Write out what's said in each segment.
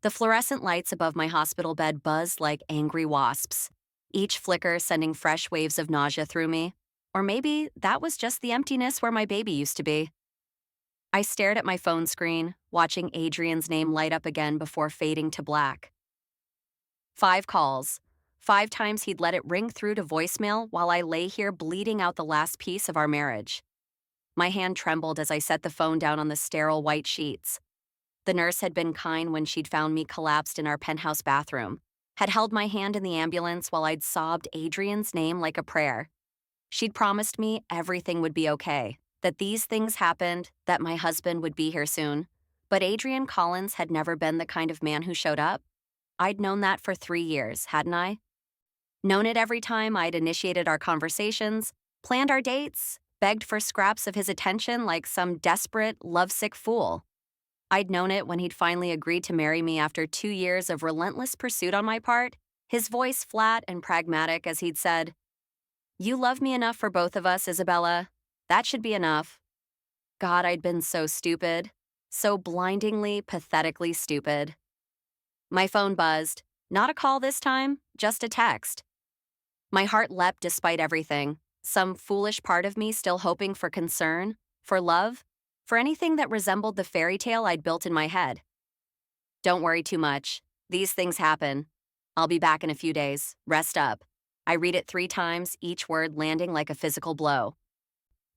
The fluorescent lights above my hospital bed buzzed like angry wasps, each flicker sending fresh waves of nausea through me. Or maybe that was just the emptiness where my baby used to be. I stared at my phone screen, watching Adrian's name light up again before fading to black. 5 calls. 5 times he'd let it ring through to voicemail while I lay here bleeding out the last piece of our marriage. My hand trembled as I set the phone down on the sterile white sheets. The nurse had been kind when she'd found me collapsed in our penthouse bathroom, had held my hand in the ambulance while I'd sobbed Adrian's name like a prayer. She'd promised me everything would be okay, that these things happened, that my husband would be here soon. But Adrian Collins had never been the kind of man who showed up. I'd known that for 3 years, hadn't I? Known it every time I'd initiated our conversations, planned our dates, begged for scraps of his attention like some desperate, lovesick fool. I'd known it when he'd finally agreed to marry me after 2 years of relentless pursuit on my part, his voice flat and pragmatic as he'd said, "You love me enough for both of us, Isabella. That should be enough." God, I'd been so stupid. So blindingly, pathetically stupid. My phone buzzed. Not a call this time, just a text. My heart leapt despite everything, some foolish part of me still hoping for concern, for love, for anything that resembled the fairy tale I'd built in my head. "Don't worry too much. These things happen. I'll be back in a few days. Rest up." I read it 3 times, each word landing like a physical blow.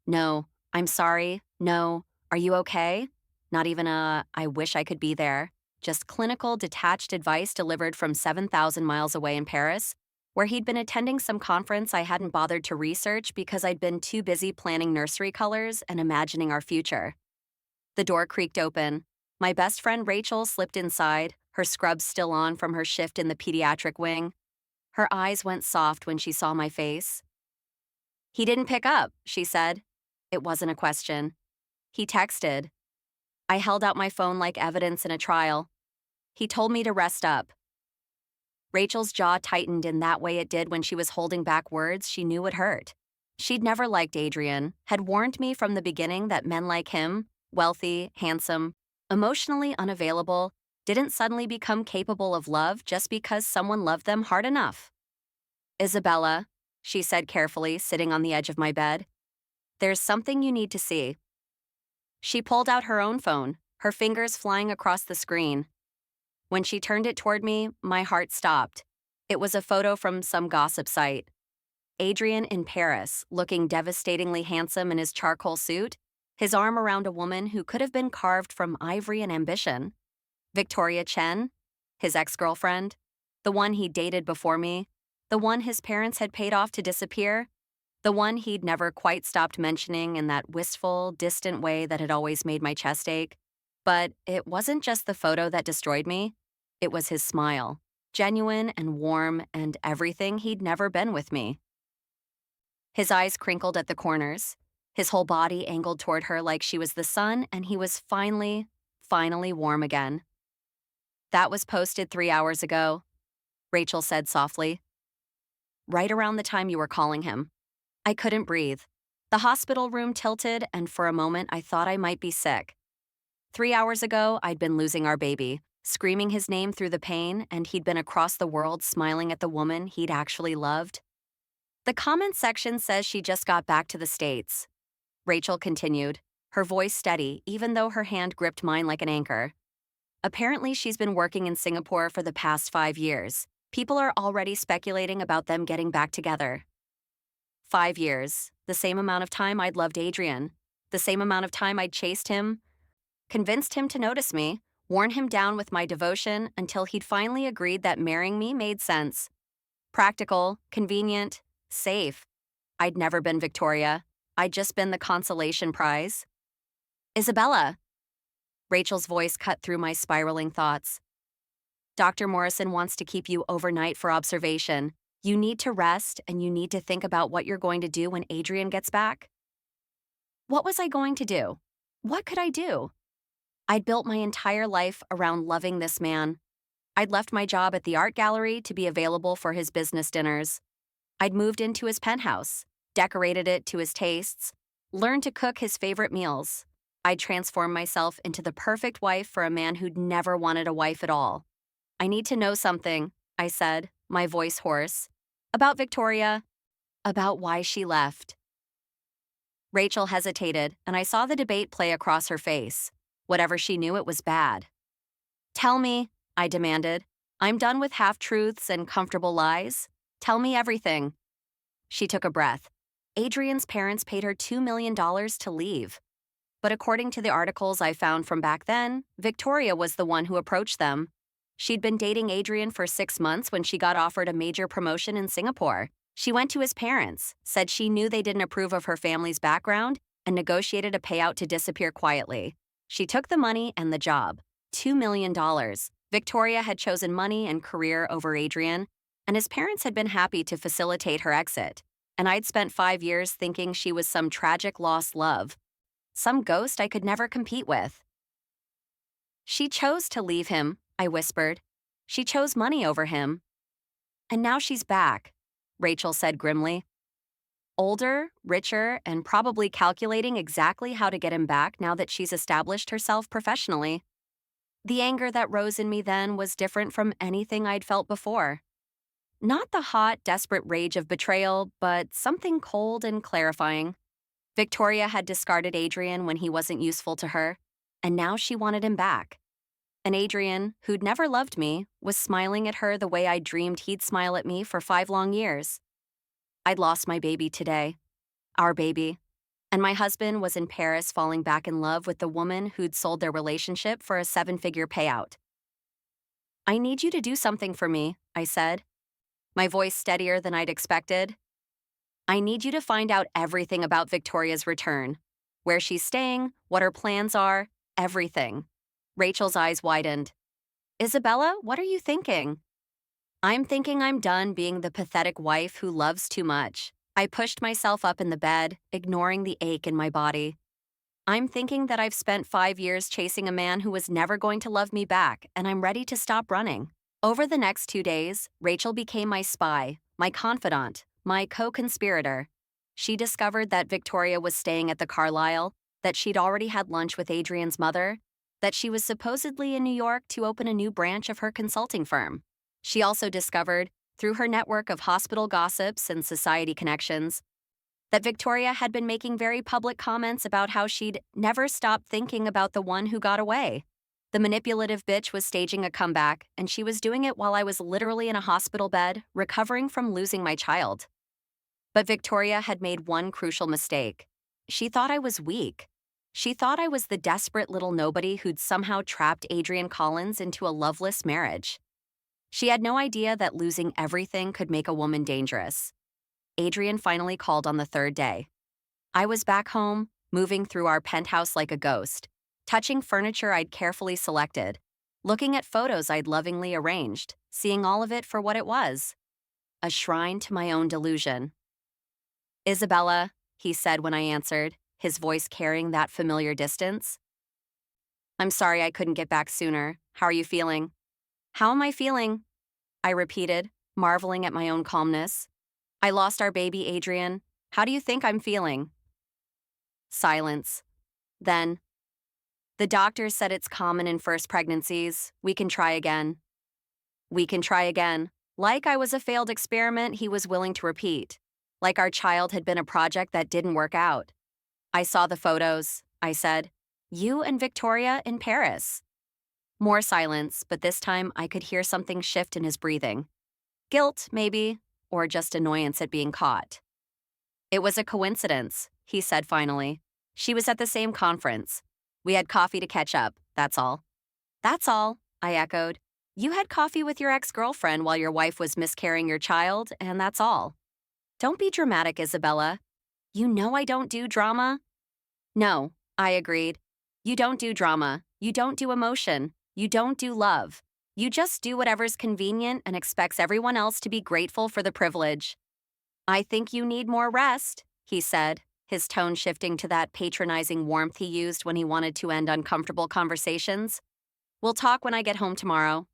"No, I'm sorry. No, are you okay?" Not even a, "I wish I could be there." Just clinical, detached advice delivered from 7,000 miles away in Paris, where he'd been attending some conference I hadn't bothered to research because I'd been too busy planning nursery colors and imagining our future. The door creaked open. My best friend Rachel slipped inside, her scrubs still on from her shift in the pediatric wing. Her eyes went soft when she saw my face. "He didn't pick up," she said. It wasn't a question. "He texted." I held out my phone like evidence in a trial. "He told me to rest up." Rachel's jaw tightened in that way it did when she was holding back words she knew would hurt. She'd never liked Adrian, had warned me from the beginning that men like him, wealthy, handsome, emotionally unavailable, didn't suddenly become capable of love just because someone loved them hard enough. "Isabella," she said carefully, sitting on the edge of my bed, "there's something you need to see." She pulled out her own phone, her fingers flying across the screen. When she turned it toward me, my heart stopped. It was a photo from some gossip site. Adrian in Paris, looking devastatingly handsome in his charcoal suit, his arm around a woman who could have been carved from ivory and ambition. Victoria Chen, his ex-girlfriend, the one he dated before me, the one his parents had paid off to disappear, the one he'd never quite stopped mentioning in that wistful, distant way that had always made my chest ache. But it wasn't just the photo that destroyed me. It was his smile, genuine and warm and everything he'd never been with me. His eyes crinkled at the corners, his whole body angled toward her like she was the sun, and he was finally warm again. "That was posted 3 hours ago," Rachel said softly. "Right around the time you were calling him." I couldn't breathe. The hospital room tilted, and for a moment I thought I might be sick. 3 hours ago, I'd been losing our baby, screaming his name through the pain, and he'd been across the world smiling at the woman he'd actually loved. "The comment section says she just got back to the States," Rachel continued, her voice steady even though her hand gripped mine like an anchor. "Apparently she's been working in Singapore for the past 5 years. People are already speculating about them getting back together." 5 years, the same amount of time I'd loved Adrian, the same amount of time I'd chased him, convinced him to notice me, worn him down with my devotion until he'd finally agreed that marrying me made sense. Practical, convenient, safe. I'd never been Victoria. I'd just been the consolation prize. "Isabella." Rachel's voice cut through my spiraling thoughts. "Dr. Morrison wants to keep you overnight for observation. You need to rest, and you need to think about what you're going to do when Adrian gets back." What was I going to do? What could I do? I'd built my entire life around loving this man. I'd left my job at the art gallery to be available for his business dinners. I'd moved into his penthouse, decorated it to his tastes, learned to cook his favorite meals. I'd transformed myself into the perfect wife for a man who'd never wanted a wife at all. I need to know something, I said, my voice hoarse. About Victoria, about why she left. Rachel hesitated, and I saw the debate play across her face. Whatever she knew, it was bad. Tell me, I demanded. I'm done with half-truths and comfortable lies. Tell me everything. She took a breath. Adrian's parents paid her $2 million to leave. But according to the articles I found from back then, Victoria was the one who approached them. She'd been dating Adrian for 6 months when she got offered a major promotion in Singapore. She went to his parents, said she knew they didn't approve of her family's background, and negotiated a payout to disappear quietly. She took the money and the job. $2 million. Victoria had chosen money and career over Adrian, and his parents had been happy to facilitate her exit. And I'd spent 5 years thinking she was some tragic lost love. Some ghost I could never compete with. She chose to leave him, I whispered. She chose money over him. And now she's back, Rachel said grimly. Older, richer, and probably calculating exactly how to get him back now that she's established herself professionally. The anger that rose in me then was different from anything I'd felt before. Not the hot, desperate rage of betrayal, but something cold and clarifying. Victoria had discarded Adrian when he wasn't useful to her, and now she wanted him back. And Adrian, who'd never loved me, was smiling at her the way I dreamed he'd smile at me for 5 long years. I'd lost my baby today, our baby, and my husband was in Paris falling back in love with the woman who'd sold their relationship for a 7-figure payout. I need you to do something for me, I said, my voice steadier than I'd expected. I need you to find out everything about Victoria's return. Where she's staying, what her plans are, everything. Rachel's eyes widened. Isabella, what are you thinking? I'm thinking I'm done being the pathetic wife who loves too much. I pushed myself up in the bed, ignoring the ache in my body. I'm thinking that I've spent 5 years chasing a man who was never going to love me back, and I'm ready to stop running. Over the next 2 days, Rachel became my spy, my confidant, my co-conspirator. She discovered that Victoria was staying at the Carlisle, that she'd already had lunch with Adrian's mother, that she was supposedly in New York to open a new branch of her consulting firm. She also discovered, through her network of hospital gossips and society connections, that Victoria had been making very public comments about how she'd never stopped thinking about the one who got away. The manipulative bitch was staging a comeback, and she was doing it while I was literally in a hospital bed, recovering from losing my child. But Victoria had made one crucial mistake. She thought I was weak. She thought I was the desperate little nobody who'd somehow trapped Adrian Collins into a loveless marriage. She had no idea that losing everything could make a woman dangerous. Adrian finally called on the 3rd day. I was back home, moving through our penthouse like a ghost, touching furniture I'd carefully selected, looking at photos I'd lovingly arranged, seeing all of it for what it was. A shrine to my own delusion. Isabella, he said when I answered, his voice carrying that familiar distance. I'm sorry I couldn't get back sooner. How are you feeling? How am I feeling? I repeated, marveling at my own calmness. I lost our baby, Adrian. How do you think I'm feeling? Silence. Then, the doctor said it's common in first pregnancies. We can try again. We can try again. Like I was a failed experiment he was willing to repeat. Like our child had been a project that didn't work out. I saw the photos, I said. You and Victoria in Paris. More silence, but this time I could hear something shift in his breathing. Guilt, maybe, or just annoyance at being caught. It was a coincidence, he said finally. She was at the same conference. We had coffee to catch up, that's all. That's all, I echoed. You had coffee with your ex-girlfriend while your wife was miscarrying your child, and that's all. Don't be dramatic, Isabella. You know I don't do drama. No, I agreed. You don't do drama. You don't do emotion. You don't do love. You just do whatever's convenient and expects everyone else to be grateful for the privilege. I think you need more rest, he said, his tone shifting to that patronizing warmth he used when he wanted to end uncomfortable conversations. We'll talk when I get home tomorrow.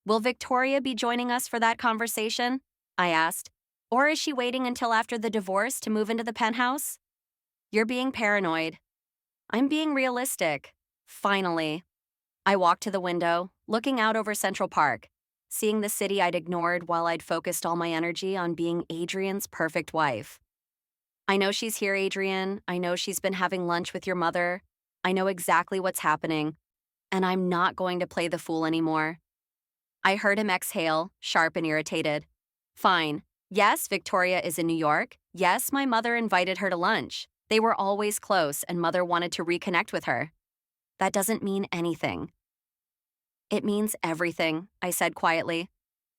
Will Victoria be joining us for that conversation? I asked. Or is she waiting until after the divorce to move into the penthouse? You're being paranoid. I'm being realistic. Finally. I walked to the window, looking out over Central Park, seeing the city I'd ignored while I'd focused all my energy on being Adrian's perfect wife. I know she's here, Adrian. I know she's been having lunch with your mother. I know exactly what's happening, and I'm not going to play the fool anymore. I heard him exhale, sharp and irritated. Fine. Yes, Victoria is in New York. Yes, my mother invited her to lunch. They were always close, and mother wanted to reconnect with her. That doesn't mean anything. It means everything, I said quietly.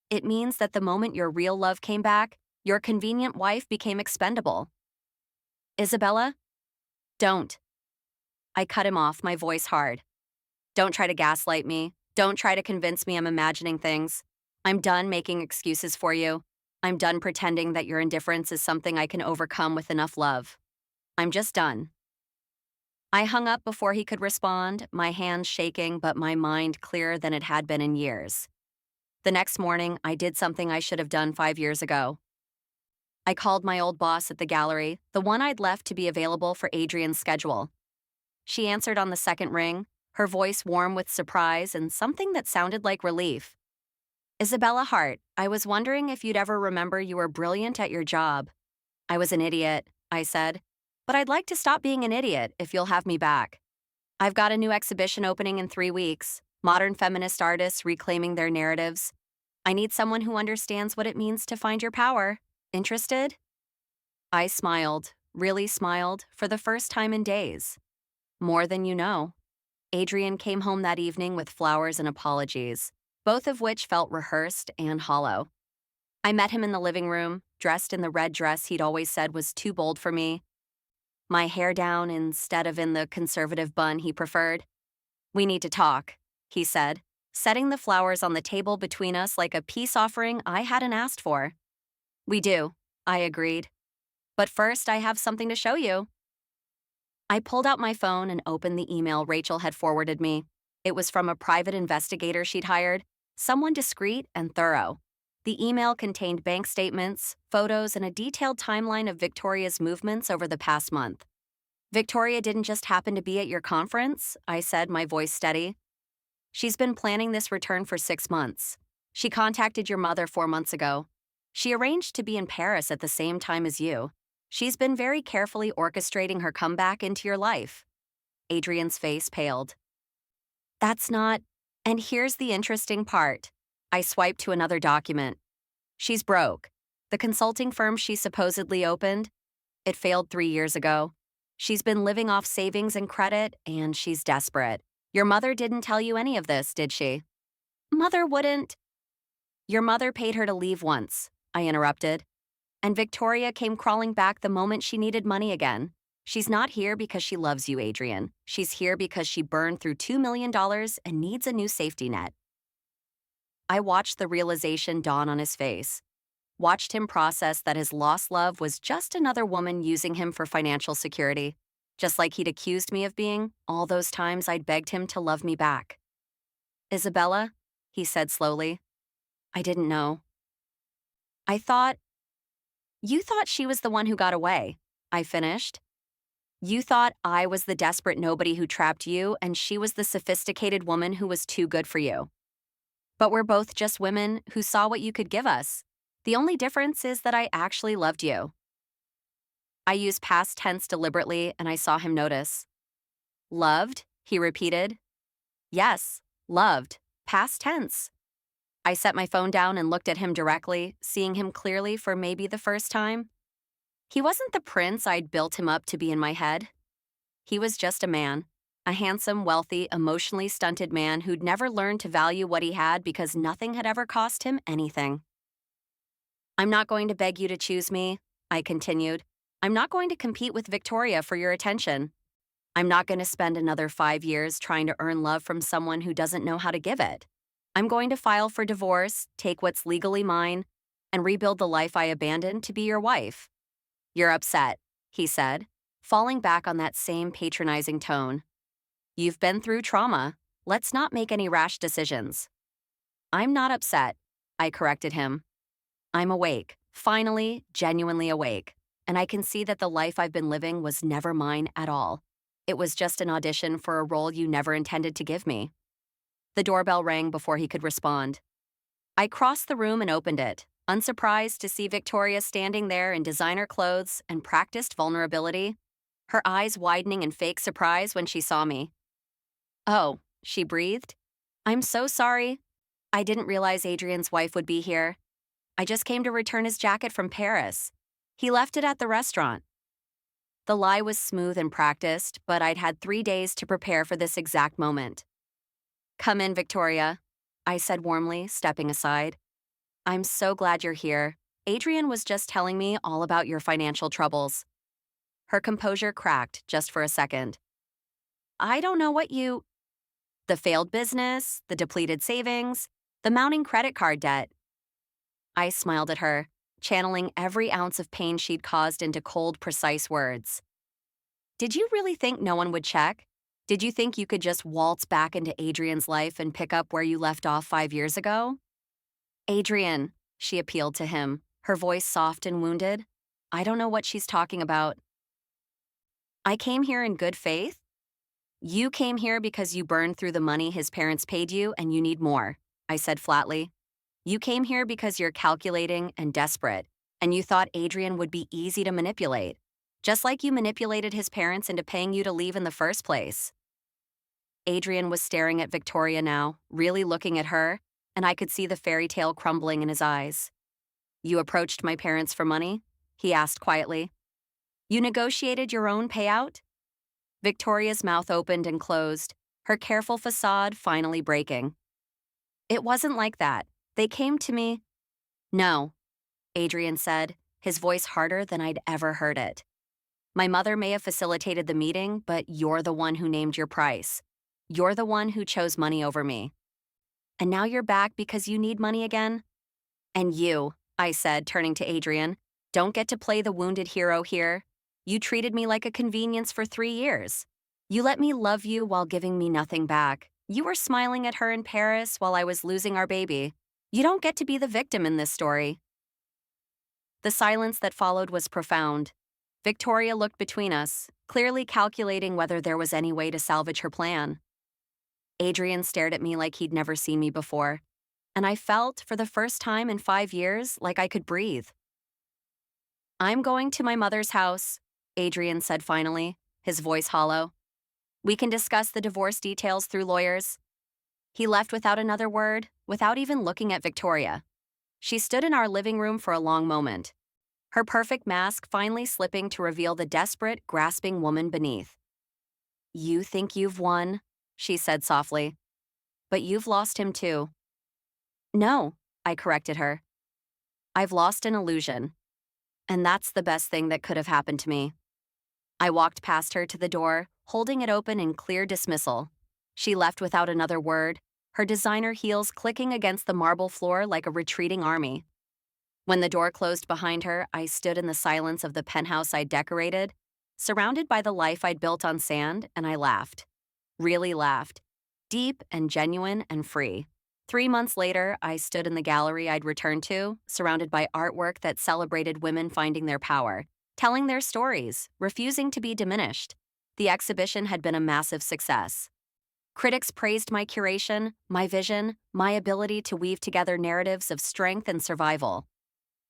It means that the moment your real love came back, your convenient wife became expendable. Isabella? Don't. I cut him off, my voice hard. Don't try to gaslight me. Don't try to convince me I'm imagining things. I'm done making excuses for you. I'm done pretending that your indifference is something I can overcome with enough love. I'm just done. I hung up before he could respond, my hands shaking but my mind clearer than it had been in years. The next morning, I did something I should have done 5 years ago. I called my old boss at the gallery, the one I'd left to be available for Adrian's schedule. She answered on the second ring, her voice warm with surprise and something that sounded like relief. Isabella Hart, I was wondering if you'd ever remember you were brilliant at your job. I was an idiot, I said, but I'd like to stop being an idiot if you'll have me back. I've got a new exhibition opening in 3 weeks, modern feminist artists reclaiming their narratives. I need someone who understands what it means to find your power. Interested? I smiled, really smiled, for the first time in days. More than you know. Adrian came home that evening with flowers and apologies, both of which felt rehearsed and hollow. I met him in the living room, dressed in the red dress he'd always said was too bold for me, my hair down instead of in the conservative bun he preferred. We need to talk, he said, setting the flowers on the table between us like a peace offering I hadn't asked for. We do, I agreed. But first, I have something to show you. I pulled out my phone and opened the email Rachel had forwarded me. It was from a private investigator she'd hired, someone discreet and thorough. The email contained bank statements, photos, and a detailed timeline of Victoria's movements over the past month. Victoria didn't just happen to be at your conference, I said, my voice steady. She's been planning this return for 6 months. She contacted your mother 4 months ago. She arranged to be in Paris at the same time as you. She's been very carefully orchestrating her comeback into your life. Adrian's face paled. That's not... And here's the interesting part. I swiped to another document. She's broke. The consulting firm she supposedly opened, it failed 3 years ago. She's been living off savings and credit, and she's desperate. Your mother didn't tell you any of this, did she? Mother wouldn't. Your mother paid her to leave once, I interrupted. And Victoria came crawling back the moment she needed money again. She's not here because she loves you, Adrian. She's here because she burned through $2 million and needs a new safety net. I watched the realization dawn on his face. Watched him process that his lost love was just another woman using him for financial security, just like he'd accused me of being all those times I'd begged him to love me back. Isabella, he said slowly, I didn't know. You thought she was the one who got away, I finished. You thought I was the desperate nobody who trapped you and she was the sophisticated woman who was too good for you. But we're both just women who saw what you could give us. The only difference is that I actually loved you. I used past tense deliberately and I saw him notice. Loved? He repeated. Yes, loved. Past tense. I set my phone down and looked at him directly, seeing him clearly for maybe the first time. He wasn't the prince I'd built him up to be in my head. He was just a man, a handsome, wealthy, emotionally stunted man who'd never learned to value what he had because nothing had ever cost him anything. I'm not going to beg you to choose me, I continued. I'm not going to compete with Victoria for your attention. I'm not going to spend another 5 years trying to earn love from someone who doesn't know how to give it. I'm going to file for divorce, take what's legally mine, and rebuild the life I abandoned to be your wife. You're upset, he said, falling back on that same patronizing tone. You've been through trauma. Let's not make any rash decisions. I'm not upset, I corrected him. I'm awake, finally, genuinely awake, and I can see that the life I've been living was never mine at all. It was just an audition for a role you never intended to give me. The doorbell rang before he could respond. I crossed the room and opened it, unsurprised to see Victoria standing there in designer clothes and practiced vulnerability, her eyes widening in fake surprise when she saw me. "Oh," she breathed. "I'm so sorry. I didn't realize Adrian's wife would be here. I just came to return his jacket from Paris. He left it at the restaurant." The lie was smooth and practiced, but I'd had 3 days to prepare for this exact moment. "Come in, Victoria," I said warmly, stepping aside. "I'm so glad you're here. Adrian was just telling me all about your financial troubles." Her composure cracked just for a second. "I don't know what you—" The failed business, the depleted savings, the mounting credit card debt. I smiled at her, channeling every ounce of pain she'd caused into cold, precise words. "Did you really think no one would check? Did you think you could just waltz back into Adrian's life and pick up where you left off 5 years ago?" "Adrian," she appealed to him, her voice soft and wounded. "I don't know what she's talking about." "I came here in good faith?" "You came here because you burned through the money his parents paid you and you need more," I said flatly. "You came here because you're calculating and desperate, and you thought Adrian would be easy to manipulate, just like you manipulated his parents into paying you to leave in the first place." Adrian was staring at Victoria now, really looking at her, and I could see the fairy tale crumbling in his eyes. "You approached my parents for money?" he asked quietly. "You negotiated your own payout?" Victoria's mouth opened and closed, her careful facade finally breaking. "It wasn't like that. They came to me—" "No," Adrian said, his voice harder than I'd ever heard it. "My mother may have facilitated the meeting, but you're the one who named your price. You're the one who chose money over me. And now you're back because you need money again? And you," I said, turning to Adrian, "don't get to play the wounded hero here. You treated me like a convenience for 3 years. You let me love you while giving me nothing back. You were smiling at her in Paris while I was losing our baby. You don't get to be the victim in this story." The silence that followed was profound. Victoria looked between us, clearly calculating whether there was any way to salvage her plan. Adrian stared at me like he'd never seen me before, and I felt, for the first time in 5 years, like I could breathe. "I'm going to my mother's house," Adrian said finally, his voice hollow. "We can discuss the divorce details through lawyers." He left without another word, without even looking at Victoria. She stood in our living room for a long moment, her perfect mask finally slipping to reveal the desperate, grasping woman beneath. "You think you've won," she said softly. "But you've lost him too." "No," I corrected her. "I've lost an illusion. And that's the best thing that could have happened to me." I walked past her to the door, holding it open in clear dismissal. She left without another word, her designer heels clicking against the marble floor like a retreating army. When the door closed behind her, I stood in the silence of the penthouse I'd decorated, surrounded by the life I'd built on sand, and I laughed. Really laughed. Deep and genuine and free. 3 months later, I stood in the gallery I'd returned to, surrounded by artwork that celebrated women finding their power, telling their stories, refusing to be diminished. The exhibition had been a massive success. Critics praised my curation, my vision, my ability to weave together narratives of strength and survival.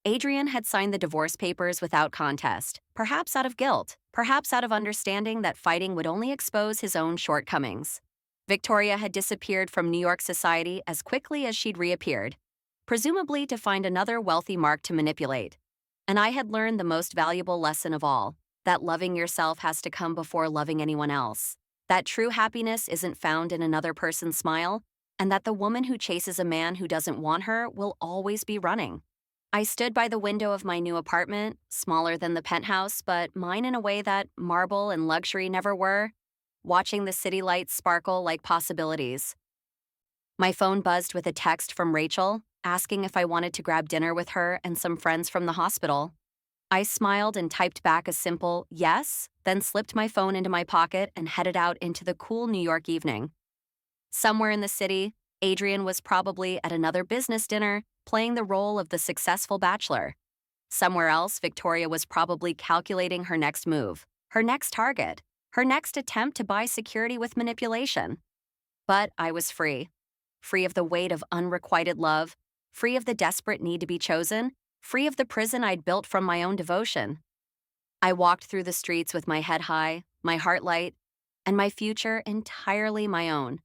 Adrian had signed the divorce papers without contest, perhaps out of guilt, perhaps out of understanding that fighting would only expose his own shortcomings. Victoria had disappeared from New York society as quickly as she'd reappeared, presumably to find another wealthy mark to manipulate. And I had learned the most valuable lesson of all, that loving yourself has to come before loving anyone else, that true happiness isn't found in another person's smile, and that the woman who chases a man who doesn't want her will always be running. I stood by the window of my new apartment, smaller than the penthouse, but mine in a way that marble and luxury never were, watching the city lights sparkle like possibilities. My phone buzzed with a text from Rachel, asking if I wanted to grab dinner with her and some friends from the hospital. I smiled and typed back a simple yes, then slipped my phone into my pocket and headed out into the cool New York evening. Somewhere in the city, Adrian was probably at another business dinner, playing the role of the successful bachelor. Somewhere else, Victoria was probably calculating her next move, her next target, her next attempt to buy security with manipulation. But I was free. free of the weight of unrequited love, free of the desperate need to be chosen, free of the prison I'd built from my own devotion. I walked through the streets with my head high, my heart light, and my future entirely my own.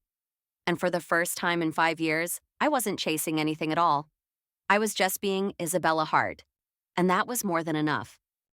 And for the first time in 5 years, I wasn't chasing anything at all. I was just being Isabella Hart. And that was more than enough.